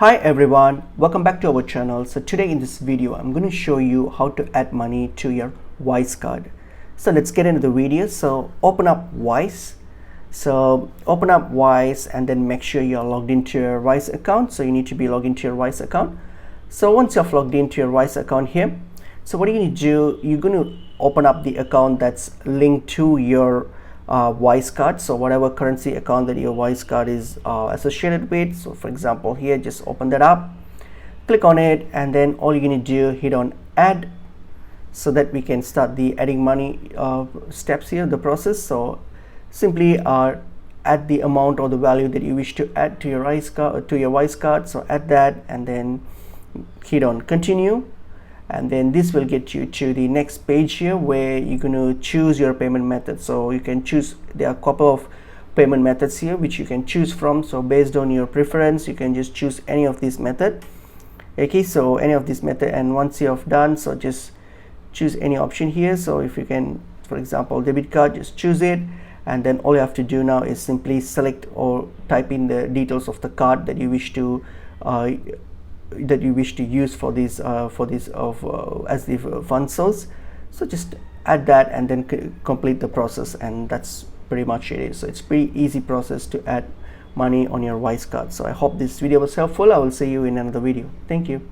Hi everyone, welcome back to our channel. So today in this video I'm going to show you how to add money to your Wise card. So let's get into the video. So open up Wise. And then make sure you're logged into your Wise account. So you need to be logged into your Wise account. So once you've logged into your Wise account here, so what are you going to do? You're going to open up the account that's linked to your Wise card. So whatever currency account that your Wise card is associated with. So for example here, just open that up, click on it, and then all you're going to do, hit on add, so that we can start the adding money steps here, the process. So simply add the amount or the value that you wish to add to your Wise card. So add that and then hit on continue, and then this will get you to the next page here where you're going to choose your payment method. So you can choose, there are a couple of payment methods here which you can choose from. So based on your preference, you can just choose any of this method. Okay, so any of this method, and once you have done, so just choose any option here. So if you can, for example, debit card, just choose it, and then all you have to do now is simply select or type in the details of the card that you wish to use for this as the fund source. So just add that and then complete the process, and that's pretty much it. So it's pretty easy process to add money on your Wise card. So I hope this video was helpful. I will see you in another video. Thank you.